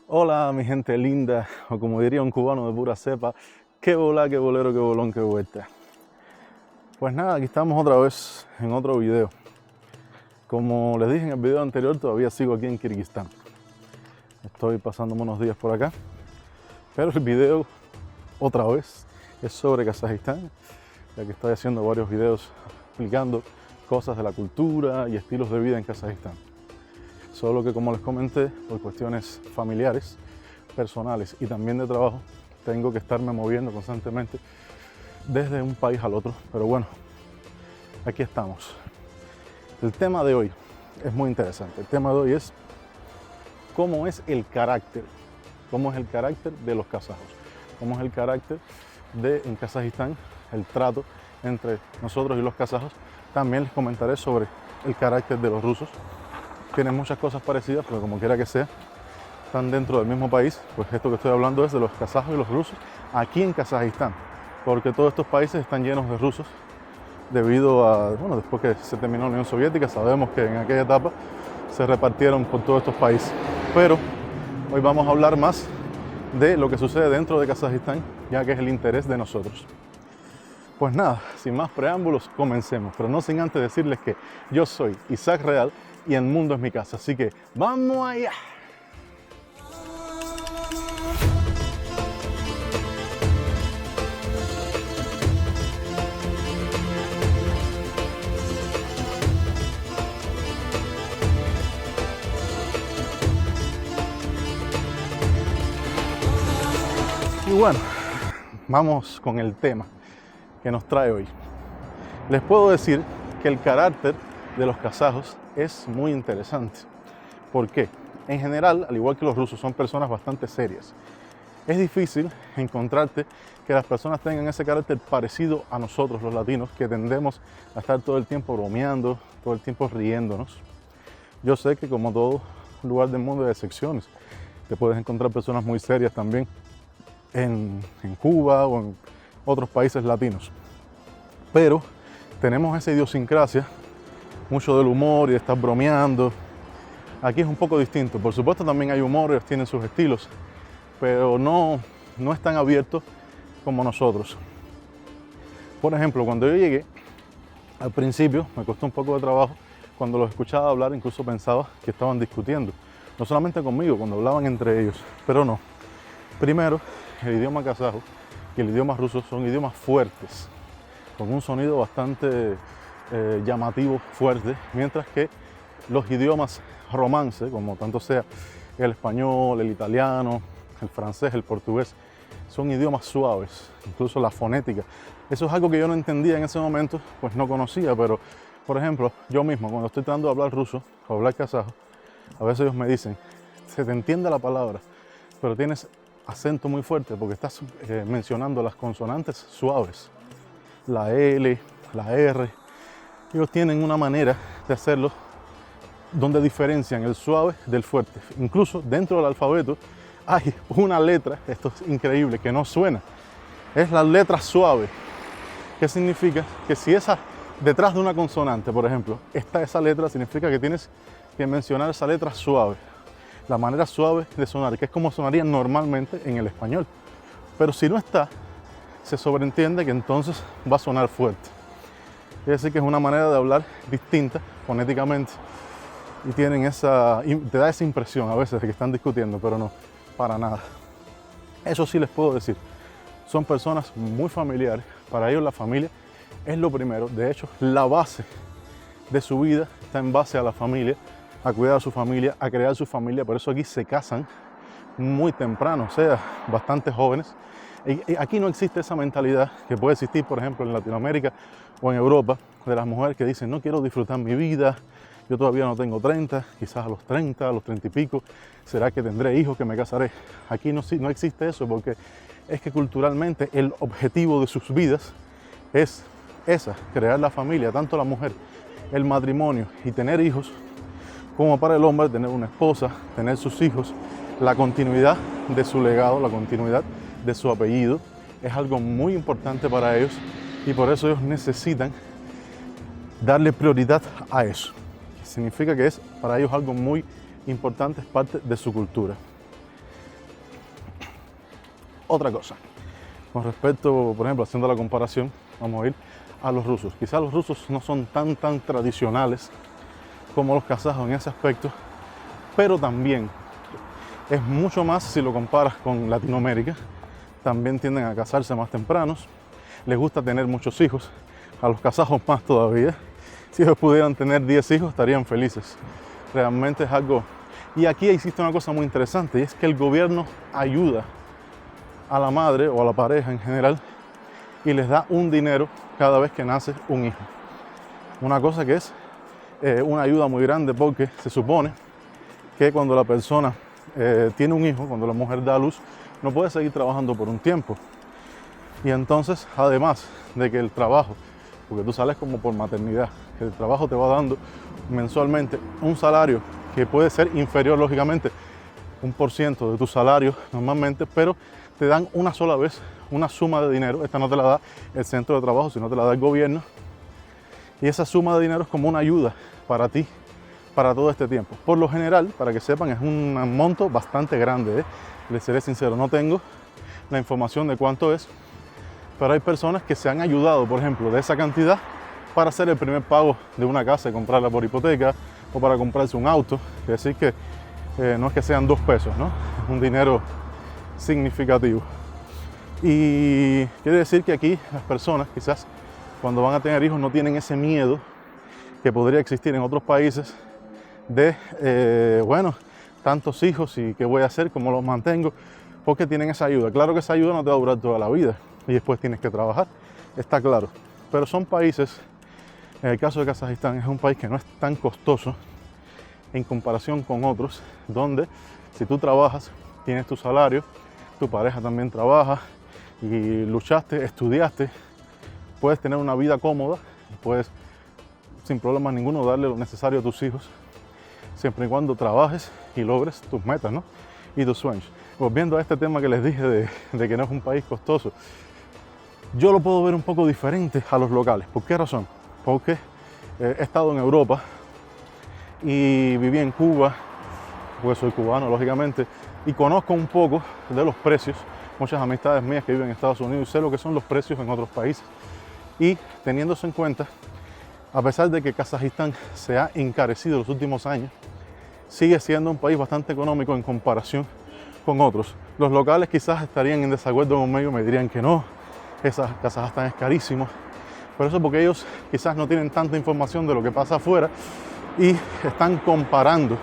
Hola mi gente linda, o como diría un cubano de pura cepa, qué bola, qué bolero, qué bolón, qué vuelta. Pues nada, aquí estamos otra vez en otro video. Como les dije en el video anterior, todavía sigo aquí en Kirguistán. Estoy pasándome unos días por acá, pero el video otra vez es sobre Kazajistán, ya que estoy haciendo varios videos explicando cosas de la cultura y estilos de vida en Kazajistán. Solo que, como les comenté, por cuestiones familiares, personales y también de trabajo, tengo que estarme moviendo constantemente desde un país al otro. Pero bueno, aquí estamos. El tema de hoy es muy interesante. El tema de hoy es cómo es el carácter de los kazajos, cómo es el carácter en Kazajistán, el trato entre nosotros y los kazajos. También les comentaré sobre el carácter de los rusos. Tienen muchas cosas parecidas, pero como quiera que sea, están dentro del mismo país. Pues esto que estoy hablando es de los kazajos y los rusos aquí en Kazajistán, porque todos estos países están llenos de rusos debido a, bueno, después que se terminó la Unión Soviética, sabemos que en aquella etapa se repartieron por todos estos países. Pero hoy vamos a hablar más de lo que sucede dentro de Kazajistán, ya que es el interés de nosotros. Pues nada, sin más preámbulos, comencemos, pero no sin antes decirles que yo soy Isaac Real y el mundo es mi casa, así que ¡vamos allá! Y bueno, vamos con el tema que nos trae hoy. Les puedo decir que el carácter de los kazajos es muy interesante. ¿Por qué? En general, al igual que los rusos, son personas bastante serias. Es difícil encontrarte que las personas tengan ese carácter parecido a nosotros, los latinos, que tendemos a estar todo el tiempo bromeando, todo el tiempo riéndonos. Yo sé que, como todo lugar del mundo, hay excepciones. Te puedes encontrar personas muy serias también en Cuba o en otros países latinos. Pero tenemos esa idiosincrasia, mucho del humor y de estar bromeando. Aquí es un poco distinto. Por supuesto también hay humor, ellos tienen sus estilos, pero no es tan abierto como nosotros. Por ejemplo, cuando yo llegué, al principio me costó un poco de trabajo. Cuando los escuchaba hablar, incluso pensaba que estaban discutiendo. No solamente conmigo, cuando hablaban entre ellos, pero no. Primero, el idioma kazajo y el idioma ruso son idiomas fuertes, con un sonido bastante llamativo, fuerte, mientras que los idiomas romance, como tanto sea el español, el italiano, el francés, el portugués, son idiomas suaves, incluso la fonética. Eso es algo que yo no entendía en ese momento, pues no conocía, pero por ejemplo, yo mismo cuando estoy tratando de hablar ruso o hablar kazajo, a veces ellos me dicen, se te entiende la palabra, pero tienes acento muy fuerte porque estás mencionando las consonantes suaves, la L, la R. Ellos tienen una manera de hacerlo donde diferencian el suave del fuerte. Incluso dentro del alfabeto hay una letra, esto es increíble, que no suena. Es la letra suave. ¿Qué significa? Que si detrás de una consonante, por ejemplo, está esa letra, significa que tienes que mencionar esa letra suave. La manera suave de sonar, que es como sonaría normalmente en el español. Pero si no está, se sobreentiende que entonces va a sonar fuerte. Quiere decir que es una manera de hablar distinta fonéticamente y te da esa impresión a veces de que están discutiendo, pero no, para nada. Eso sí les puedo decir, son personas muy familiares. Para ellos la familia es lo primero. De hecho, la base de su vida está en base a la familia, a cuidar a su familia, a crear su familia. Por eso aquí se casan muy temprano, o sea, bastante jóvenes. Y aquí no existe esa mentalidad que puede existir, por ejemplo, en Latinoamérica o en Europa, de las mujeres que dicen, no quiero disfrutar mi vida, yo todavía no tengo 30, quizás a los 30, a los 30 y pico, será que tendré hijos, que me casaré. Aquí no existe eso, porque es que culturalmente el objetivo de sus vidas es crear la familia, tanto la mujer, el matrimonio y tener hijos, como para el hombre tener una esposa, tener sus hijos, la continuidad de su legado, la continuidad de su apellido, es algo muy importante para ellos y por eso ellos necesitan darle prioridad a eso. Significa que es para ellos algo muy importante, es parte de su cultura. Otra cosa, con respecto, por ejemplo, haciendo la comparación, vamos a ir a los rusos. Quizás los rusos no son tan tradicionales como los kazajos en ese aspecto, pero también es mucho más si lo comparas con Latinoamérica. También tienden a casarse más tempranos, les gusta tener muchos hijos, a los kazajos más todavía. Si ellos pudieran tener 10 hijos estarían felices. Realmente es algo... Y aquí existe una cosa muy interesante, y es que el gobierno ayuda a la madre o a la pareja en general y les da un dinero cada vez que nace un hijo. Una cosa que es una ayuda muy grande, porque se supone que cuando la persona tiene un hijo, cuando la mujer da a luz, no puede seguir trabajando por un tiempo. Y entonces, además de que el trabajo, porque tú sales como por maternidad, que el trabajo te va dando mensualmente un salario que puede ser inferior, lógicamente, 1% de tu salario normalmente, pero te dan una sola vez una suma de dinero. Esta no te la da el centro de trabajo, sino te la da el gobierno. Y esa suma de dinero es como una ayuda para ti, para todo este tiempo. Por lo general, para que sepan, es un monto bastante grande, ¿eh? Les seré sincero, no tengo la información de cuánto es, pero hay personas que se han ayudado, por ejemplo, de esa cantidad para hacer el primer pago de una casa y comprarla por hipoteca, o para comprarse un auto. Es decir que no es que sean 2 pesos, ¿no? Es un dinero significativo. Y quiere decir que aquí las personas quizás cuando van a tener hijos no tienen ese miedo que podría existir en otros países de, bueno, tantos hijos y qué voy a hacer, cómo los mantengo, porque tienen esa ayuda. Claro que esa ayuda no te va a durar toda la vida y después tienes que trabajar, está claro. Pero son países, en el caso de Kazajistán, es un país que no es tan costoso en comparación con otros, donde si tú trabajas, tienes tu salario, tu pareja también trabaja y luchaste, estudiaste, puedes tener una vida cómoda, puedes sin problema ninguno darle lo necesario a tus hijos, siempre y cuando trabajes y logres tus metas, ¿no? Y tus sueños. Volviendo a este tema que les dije de que no es un país costoso, yo lo puedo ver un poco diferente a los locales. ¿Por qué razón? Porque he estado en Europa y viví en Cuba, porque soy cubano, lógicamente, y conozco un poco de los precios. Muchas amistades mías que viven en Estados Unidos y sé lo que son los precios en otros países. Y teniendo eso en cuenta, a pesar de que Kazajistán se ha encarecido los últimos años, sigue siendo un país bastante económico en comparación con otros. Los locales quizás estarían en desacuerdo conmigo, me dirían que no, Kazajistán es carísimo. Pero eso porque ellos quizás no tienen tanta información de lo que pasa afuera y están comparando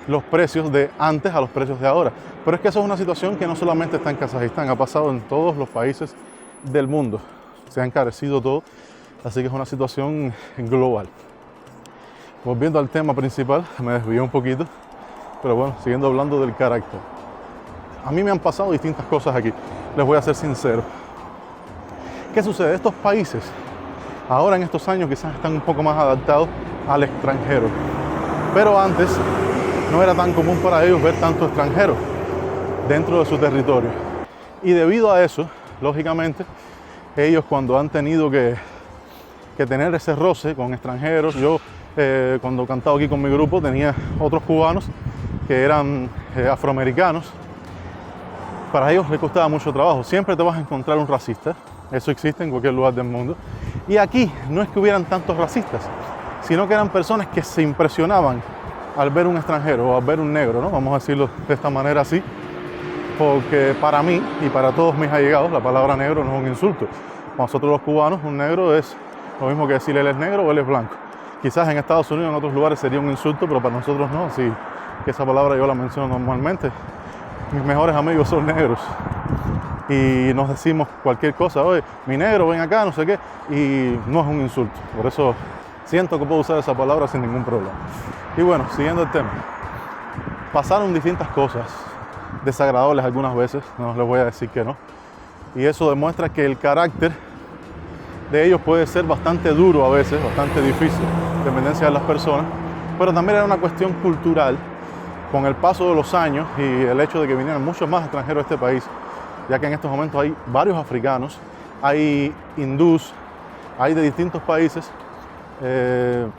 los precios de antes a los precios de ahora. Pero es que eso es una situación que no solamente está en Kazajistán, ha pasado en todos los países del mundo. Se ha encarecido todo, así que es una situación global. Volviendo al tema principal, me desvié un poquito, pero bueno, siguiendo hablando del carácter. A mí me han pasado distintas cosas aquí, les voy a ser sincero. ¿Qué sucede? Estos países, ahora en estos años quizás están un poco más adaptados al extranjero, pero antes no era tan común para ellos ver tanto extranjero dentro de su territorio. Y debido a eso, lógicamente, ellos cuando han tenido que tener ese roce con extranjeros, yo cuando cantaba aquí con mi grupo tenía otros cubanos que eran afroamericanos, para ellos les costaba mucho trabajo. Siempre te vas a encontrar un racista, eso existe en cualquier lugar del mundo. Y aquí no es que hubieran tantos racistas, sino que eran personas que se impresionaban al ver un extranjero o al ver un negro, ¿no? Vamos a decirlo de esta manera así, porque para mí y para todos mis allegados la palabra negro no es un insulto. Para nosotros los cubanos un negro es lo mismo que decir él es negro o él es blanco. Quizás en Estados Unidos, en otros lugares sería un insulto, pero para nosotros no, así que esa palabra yo la menciono normalmente. Mis mejores amigos son negros y nos decimos cualquier cosa, oye, mi negro, ven acá, no sé qué, y no es un insulto. Por eso siento que puedo usar esa palabra sin ningún problema. Y bueno, siguiendo el tema, pasaron distintas cosas desagradables algunas veces, no les voy a decir que no, y eso demuestra que el carácter de ellos puede ser bastante duro a veces, bastante difícil, dependencia de las personas, pero también era una cuestión cultural. Con el paso de los años y el hecho de que vinieran muchos más extranjeros a este país, ya que en estos momentos hay varios africanos, hay hindús, hay de distintos países,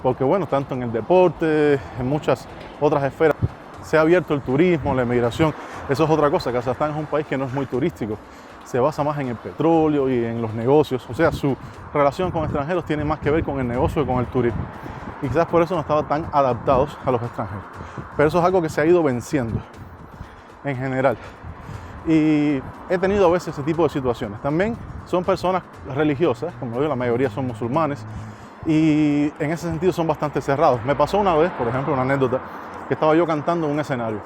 porque bueno, tanto en el deporte, en muchas otras esferas, se ha abierto el turismo, la emigración, Eso es otra cosa. Kazajstán es un país que no es muy turístico, se basa más en el petróleo y en los negocios, o sea, su relación con extranjeros tiene más que ver con el negocio que con el turismo. Y quizás por eso no estaban tan adaptados a los extranjeros. Pero eso es algo que se ha ido venciendo en general. Y he tenido a veces ese tipo de situaciones. También son personas religiosas, como digo, la mayoría son musulmanes, y en ese sentido son bastante cerrados. Me pasó una vez, por ejemplo, una anécdota, que estaba yo cantando en un escenario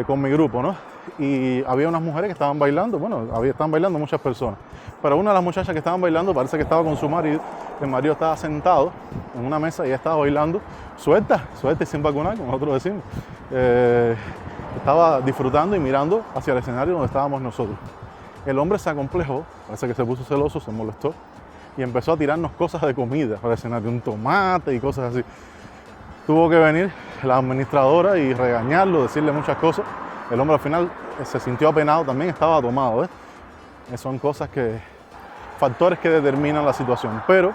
con mi grupo, ¿no? Y había unas mujeres que estaban bailando, bueno, estaban bailando muchas personas, pero una de las muchachas que estaban bailando parece que estaba con su marido. El marido estaba sentado en una mesa y ella estaba bailando suelta y sin vacunar, como nosotros decimos. Estaba disfrutando y mirando hacia el escenario donde estábamos nosotros. El hombre se acomplejó, parece que se puso celoso, se molestó y empezó a tirarnos cosas de comida para el escenario, un tomate y cosas así. Tuvo que venir la administradora y regañarlo, decirle muchas cosas. El hombre al final se sintió apenado, también estaba tomado. Son cosas factores que determinan la situación, pero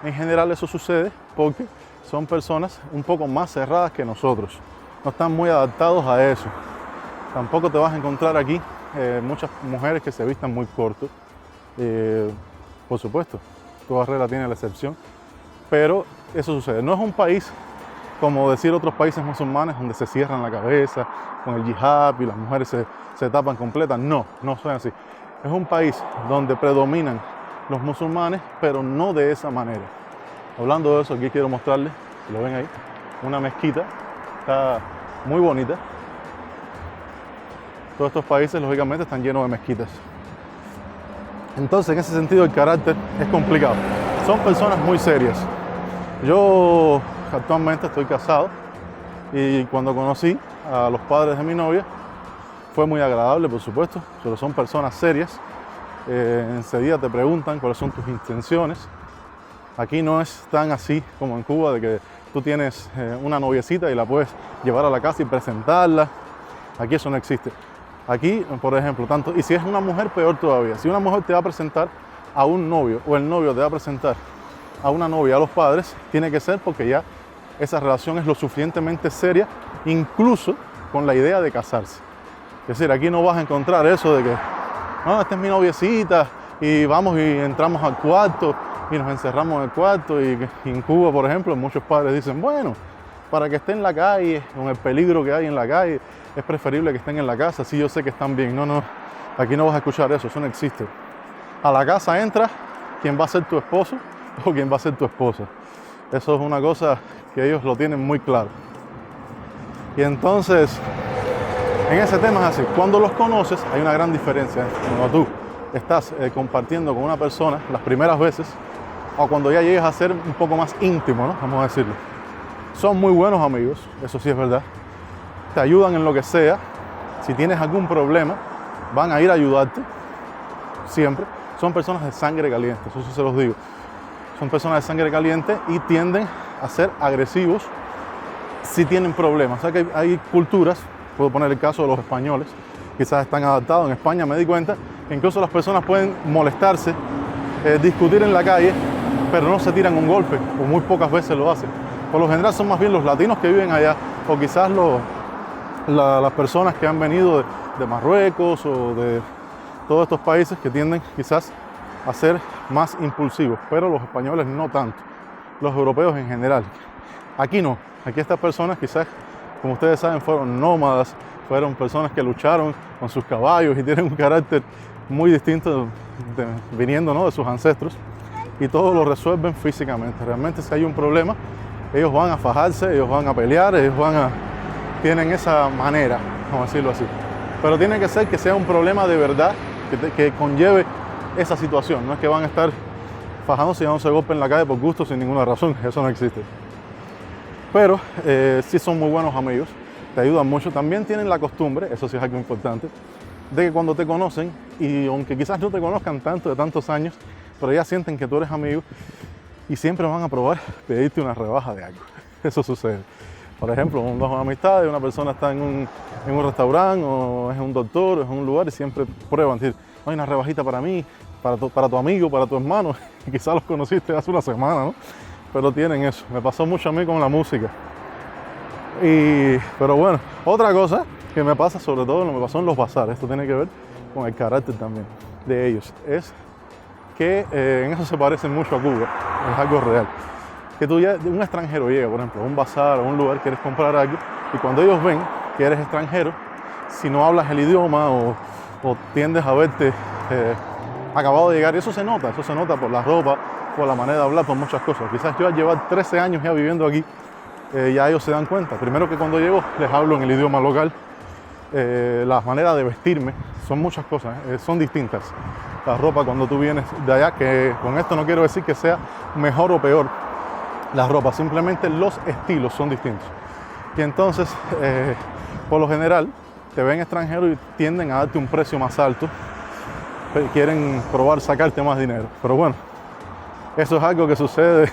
en general eso sucede porque son personas un poco más cerradas que nosotros. No están muy adaptados a eso. Tampoco te vas a encontrar aquí muchas mujeres que se vistan muy corto. Por supuesto, toda regla tiene la excepción, pero eso sucede. No es un país como decir otros países musulmanes donde se cierran la cabeza con el yihad y las mujeres se tapan completas. No son así. Es un país donde predominan los musulmanes, pero no de esa manera. Hablando de eso, aquí quiero mostrarles, lo ven ahí, una mezquita. Está muy bonita. Todos estos países, lógicamente, están llenos de mezquitas. Entonces, en ese sentido, el carácter es complicado. Son personas muy serias. Yo actualmente estoy casado y cuando conocí a los padres de mi novia, fue muy agradable, por supuesto, pero son personas serias. Enseguida te preguntan cuáles son tus intenciones. Aquí no es tan así como en Cuba, de que tú tienes una noviecita y la puedes llevar a la casa y presentarla. Aquí eso no existe. Aquí, por ejemplo, y si es una mujer, peor todavía. Si una mujer te va a presentar a un novio o el novio te va a presentar a una novia a los padres, tiene que ser porque ya esa relación es lo suficientemente seria, incluso con la idea de casarse. Es decir, aquí no vas a encontrar eso de que, no, esta es mi noviecita y vamos y entramos al cuarto y nos encerramos en el cuarto. Y en Cuba, por ejemplo, muchos padres dicen, bueno, para que esté en la calle, con el peligro que hay en la calle, es preferible que estén en la casa. Sí, yo sé que están bien. No, aquí no vas a escuchar eso no existe. A la casa entra quien va a ser tu esposo o quien va a ser tu esposa. Eso es una cosa que ellos lo tienen muy claro. Y entonces, en ese tema es así. Cuando los conoces, hay una gran diferencia. Cuando tú estás compartiendo con una persona las primeras veces, o cuando ya llegas a ser un poco más íntimo, ¿no? Vamos a decirlo. Son muy buenos amigos, eso sí es verdad. Te ayudan en lo que sea. Si tienes algún problema, van a ir a ayudarte. Siempre. Son personas de sangre caliente, eso sí se los digo. Son personas de sangre caliente y tienden a ser agresivos si tienen problemas. O sea que hay culturas, puedo poner el caso de los españoles, quizás están adaptados. En España me di cuenta que incluso las personas pueden molestarse, discutir en la calle, pero no se tiran un golpe, o muy pocas veces lo hacen. Por lo general son más bien los latinos que viven allá, o quizás las personas que han venido de Marruecos o de todos estos países que tienden quizás a ser más impulsivos, pero los españoles no tanto, los europeos en general. Aquí no, aquí estas personas quizás, como ustedes saben, fueron nómadas, fueron personas que lucharon con sus caballos y tienen un carácter muy distinto viniendo, ¿no?, de sus ancestros, y todo lo resuelven físicamente. Realmente si hay un problema, ellos van a fajarse, ellos van a pelear, tienen esa manera, vamos a decirlo así. Pero tiene que ser que sea un problema de verdad, que conlleve esa situación. No es que van a estar fajándose y dándose golpe en la calle por gusto sin ninguna razón, eso no existe. Pero sí son muy buenos amigos, te ayudan mucho. También tienen la costumbre, eso sí es algo importante, de que cuando te conocen, y aunque quizás no te conozcan tanto de tantos años, pero ya sienten que tú eres amigo y siempre van a probar pedirte una rebaja de algo. Eso sucede. Por ejemplo, vas a una amistad y una persona está en un restaurante o es un doctor o es un lugar y siempre prueban, decir, hay una rebajita para mí, para tu amigo, para tu hermano, y quizás los conociste hace una semana, ¿no? Pero tienen eso. Me pasó mucho a mí con la música. Pero bueno, otra cosa que me pasa sobre todo, lo que me pasó en los bazares, esto tiene que ver con el carácter también de ellos, es que en eso se parecen mucho a Cuba, es algo real. Que tú ya, un extranjero llega, por ejemplo, a un bazar o a un lugar, quieres comprar algo, y cuando ellos ven que eres extranjero, si no hablas el idioma o tiendes a verte acabado de llegar, y eso se nota por la ropa, por la manera de hablar, por muchas cosas. Quizás yo al llevar 13 años ya viviendo aquí, ya ellos se dan cuenta. Primero que cuando llego les hablo en el idioma local, las maneras de vestirme, son muchas cosas, son distintas. La ropa cuando tú vienes de allá, que con esto no quiero decir que sea mejor o peor la ropa, simplemente los estilos son distintos. Y entonces, por lo general, te ven extranjero y tienden a darte un precio más alto, quieren probar sacarte más dinero. Pero bueno, eso es algo que sucede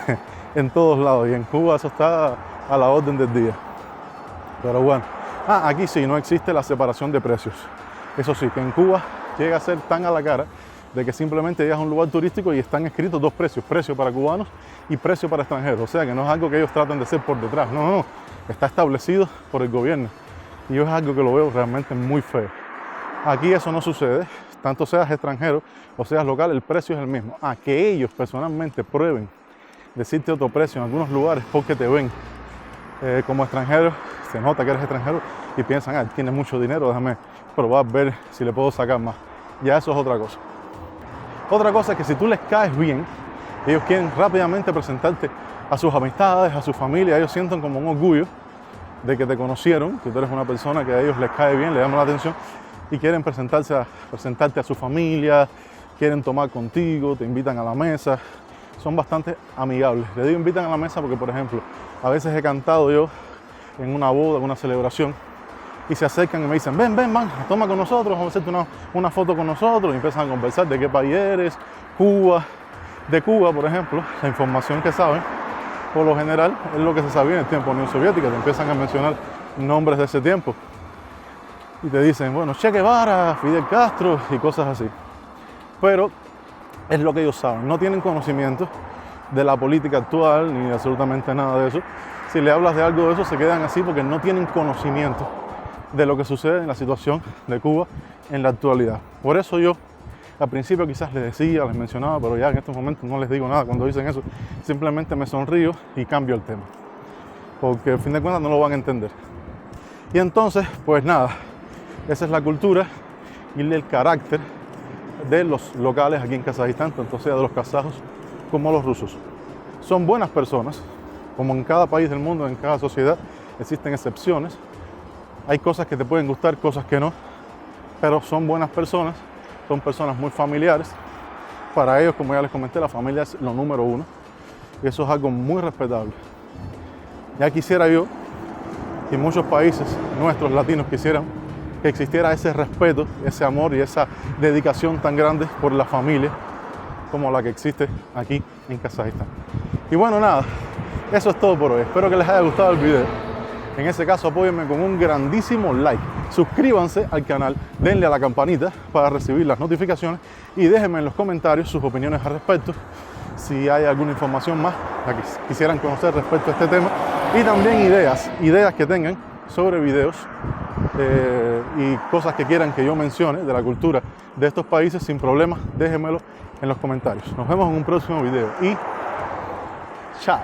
en todos lados y en Cuba eso está a la orden del día. Pero bueno, aquí sí, no existe la separación de precios. Eso sí, que en Cuba llega a ser tan a la cara de que simplemente llegas a un lugar turístico y están escritos dos precios, precio para cubanos y precio para extranjeros. O sea que no es algo que ellos traten de hacer por detrás, no, está establecido por el gobierno. Y yo es algo que lo veo realmente muy feo. Aquí eso no sucede, tanto seas extranjero o seas local, el precio es el mismo. Que ellos personalmente prueben decirte otro precio en algunos lugares porque te ven como extranjero, se nota que eres extranjero y piensan, tienes mucho dinero, déjame probar, ver si le puedo sacar más. Ya eso es otra cosa. Otra cosa es que si tú les caes bien, ellos quieren rápidamente presentarte a sus amistades, a su familia, ellos sienten como un orgullo de que te conocieron, que tú eres una persona que a ellos les cae bien, les llama la atención y quieren presentarte a su familia, quieren tomar contigo, te invitan a la mesa, son bastante amigables. Les digo invitan a la mesa porque, por ejemplo, a veces he cantado yo en una boda, en una celebración, y se acercan y me dicen, ven, toma con nosotros, vamos a hacerte una foto con nosotros, y empiezan a conversar de qué país eres, Cuba. De Cuba, por ejemplo, la información que saben, por lo general, es lo que se sabía en el tiempo de la Unión Soviética, te empiezan a mencionar nombres de ese tiempo, y te dicen, bueno, Che Guevara, Fidel Castro, y cosas así. Pero es lo que ellos saben, no tienen conocimiento de la política actual, ni absolutamente nada de eso. Si le hablas de algo de eso, se quedan así porque no tienen conocimiento de lo que sucede en la situación de Cuba en la actualidad. Por eso yo al principio quizás les decía, les mencionaba, pero ya en estos momentos no les digo nada cuando dicen eso, simplemente me sonrío y cambio el tema, porque al fin de cuentas no lo van a entender. Y entonces, pues nada, esa es la cultura y el carácter de los locales aquí en Kazajistán, tanto sea de los kazajos como los rusos. Son buenas personas, como en cada país del mundo, en cada sociedad, existen excepciones. Hay cosas que te pueden gustar, cosas que no, pero son buenas personas, son personas muy familiares. Para ellos, como ya les comenté, la familia es lo número uno y eso es algo muy respetable. Ya quisiera yo, y muchos países nuestros latinos quisieran que existiera ese respeto, ese amor y esa dedicación tan grande por la familia como la que existe aquí en Kazajistán. Y bueno, nada, eso es todo por hoy. Espero que les haya gustado el video. En ese caso, apóyenme con un grandísimo like. Suscríbanse al canal, denle a la campanita para recibir las notificaciones y déjenme en los comentarios sus opiniones al respecto. Si hay alguna información más la que quisieran conocer respecto a este tema y también ideas que tengan sobre videos y cosas que quieran que yo mencione de la cultura de estos países, sin problema, déjenmelo en los comentarios. Nos vemos en un próximo video y chao.